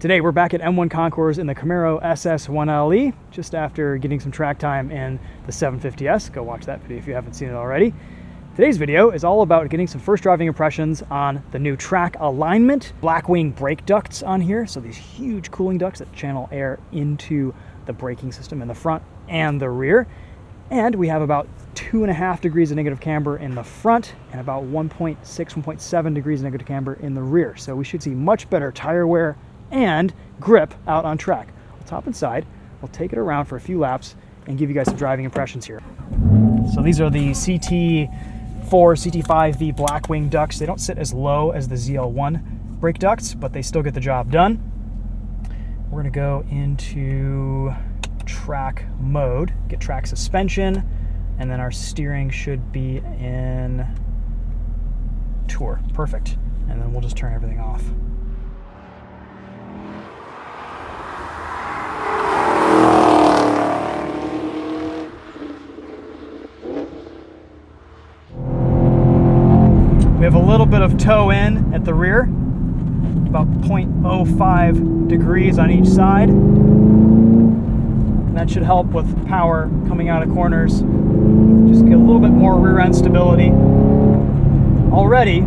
Today we're back at M1 Concours in the Camaro SS 1LE, just after getting some track time in the 750S. Go watch that video if you haven't seen it already. Today's video is all about getting some first driving impressions on the new track alignment, Blackwing brake ducts on here. So these huge cooling ducts that channel air into the braking system in the front and the rear. And we have about 2.5 degrees of negative camber in the front and about 1.6, 1.7 degrees of negative camber in the rear. So we should see much better tire wear and grip out on track. We'll top and side, we'll take it around for a few laps and give you guys some driving impressions here. So these are the CT4, CT5V Blackwing ducts. They don't sit as low as the ZL1 brake ducts, but they still get the job done. We're gonna go into track mode, get track suspension, and then our steering should be in tour. Perfect. And then we'll just turn everything off. We have a little bit of toe in at the rear, about 0.05 degrees on each side. And that should help with power coming out of corners. Just get a little bit more rear end stability. Already,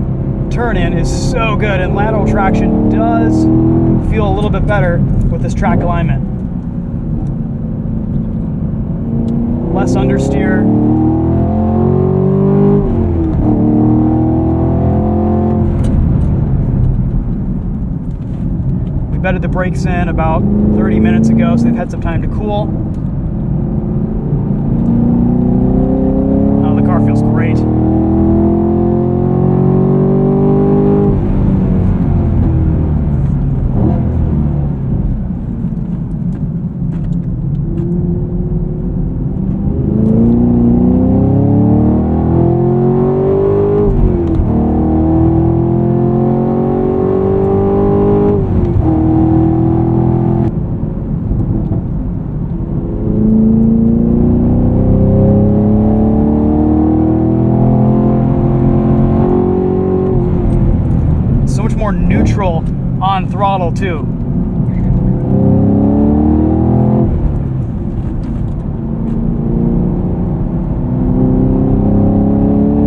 turn in is so good, and lateral traction does feel a little bit better with this track alignment. Less understeer. We bedded the brakes in about 30 minutes ago, so they've had some time to cool. Oh, the car feels great. More neutral on throttle too.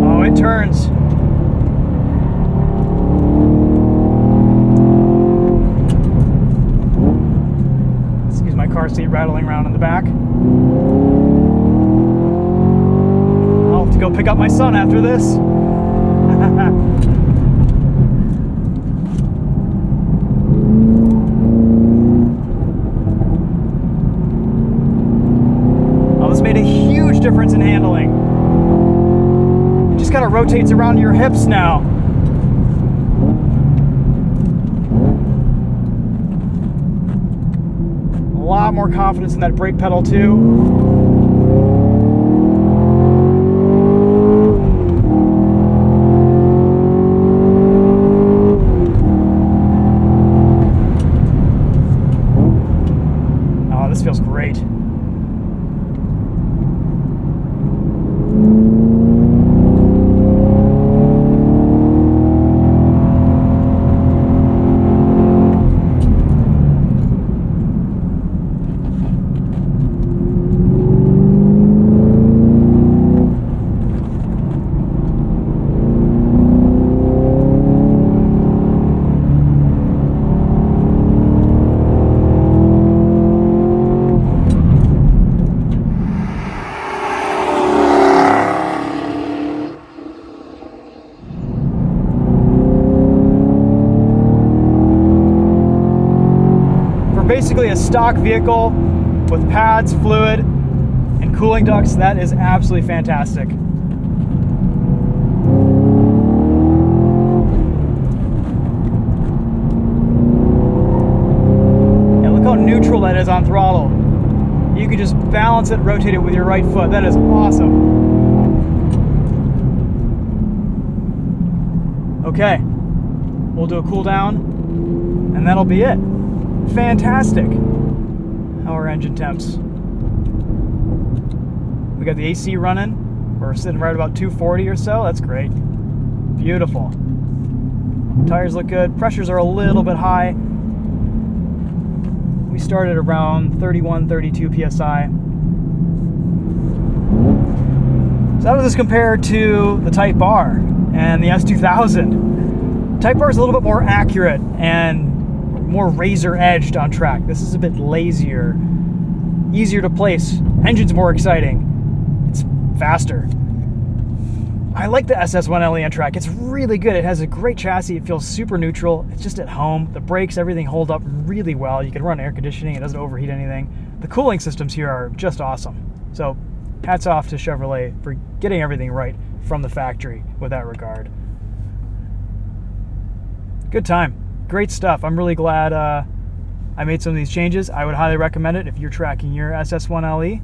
Oh, it turns. Excuse my car seat rattling around in the back. I'll have to go pick up my son after this. Made a huge difference in handling. It just kind of rotates around your hips now. A lot more confidence in that brake pedal too. Oh, this feels great. Basically a stock vehicle with pads, fluid, and cooling ducts. That is absolutely fantastic. And look how neutral that is on throttle. You can just balance it, rotate it with your right foot. That is awesome. Okay, we'll do a cool down, and that'll be it. Fantastic. How are engine temps? We got the AC running. We're sitting right about 240 or so. That's great. Beautiful. Tires look good. Pressures are a little bit high. We started around 31, 32 PSI. So how does this compare to the Type R and the S2000? Type R is a little bit more accurate and more razor edged on track. This is a bit lazier, easier to place. Engine's more exciting. It's faster. I like the SS1LE on track. It's really good. It has a great chassis. It feels super neutral. It's just at home. The brakes, everything hold up really well. You can run air conditioning. It doesn't overheat anything. The cooling systems here are just awesome. So hats off to Chevrolet for getting everything right from the factory with that regard. Good time. Great stuff. I'm really glad I made some of these changes. I would highly recommend it if you're tracking your SS1LE.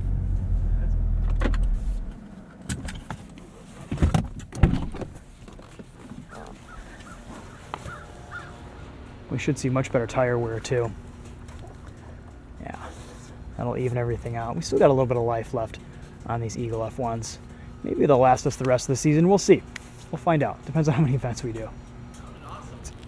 We should see much better tire wear too. Yeah, that'll even everything out. We still got a little bit of life left on these Eagle F1s. Maybe they'll last us the rest of the season. We'll see. We'll find out. Depends on how many events we do.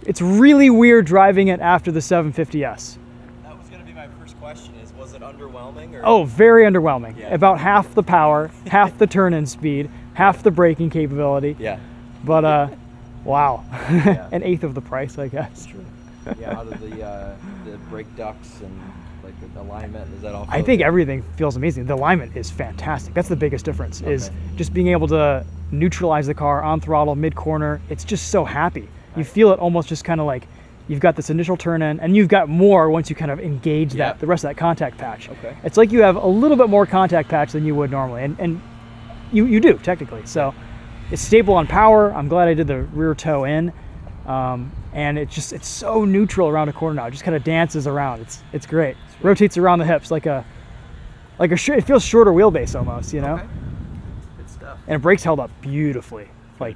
It's really weird driving it after the 750S. That was going to be my first question, was it underwhelming? Or? Oh, very underwhelming. Yeah. About half the power, half the turn-in speed, half the braking capability. Yeah. But, wow. Yeah. An eighth of the price, I guess. True. Yeah, how do the brake ducts and like the alignment, is that all? I think everything feels amazing. The alignment is fantastic. That's the biggest difference, is just being able to neutralize the car on throttle, mid-corner. It's just so happy. You feel it almost just kind of like you've got this initial turn-in, and you've got more once you kind of engage the rest of that contact patch. Okay. It's like you have a little bit more contact patch than you would normally, and you do, technically. So it's stable on power. I'm glad I did the rear toe in. And it's so neutral around a corner now. It just kind of dances around. It's great. Sweet. Rotates around the hips like it feels shorter wheelbase almost, you know? Okay. Good stuff. And it brakes held up beautifully. Like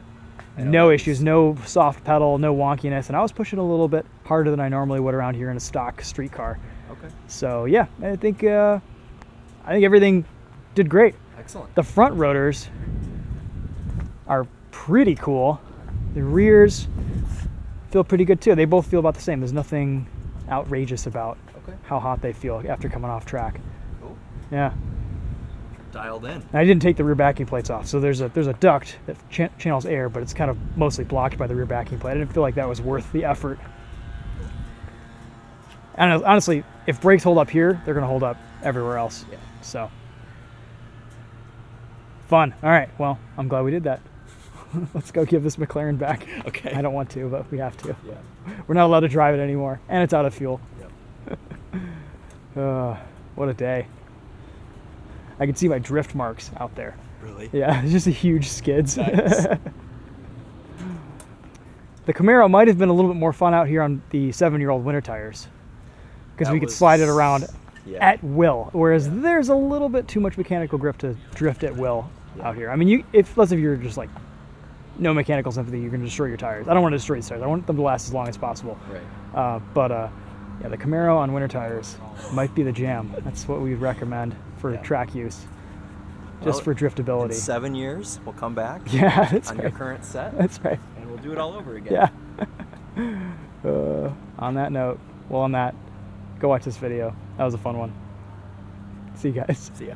no issues, no soft pedal, no wonkiness. And I was pushing a little bit harder than I normally would around here in a stock street car. Okay. So yeah, I think everything did great. Excellent. The front rotors are pretty cool. The rears feel pretty good too. They both feel about the same. There's nothing outrageous about how hot they feel after coming off track. Cool. Yeah. Dialed in. And I didn't take the rear backing plates off, so there's a duct that channels air, but it's kind of mostly blocked by the rear backing plate. I didn't feel like that was worth the effort. And honestly, if brakes hold up here, they're going to hold up everywhere else. Yeah. So fun. All right. Well, I'm glad we did that. Let's go give this McLaren back. Okay. I don't want to, but we have to. Yeah. We're not allowed to drive it anymore, and it's out of fuel. Yep. What a day. I can see my drift marks out there. Really? Yeah, it's just a huge skids. Nice. The Camaro might have been a little bit more fun out here on the 7-year-old winter tires, because we could slide it around at will, whereas there's a little bit too much mechanical grip to drift at will out here. I mean, unless if you're just like no mechanical sympathy, you're going to destroy your tires. I don't want to destroy these tires. I want them to last as long as possible. Right. Yeah, the Camaro on winter tires might be the jam. That's what we recommend for track use, just for driftability. In 7 years, we'll come back. Yeah, that's on right. your current set. That's right. And we'll do it all over again. Yeah. On that note, go watch this video. That was a fun one. See you guys. See ya.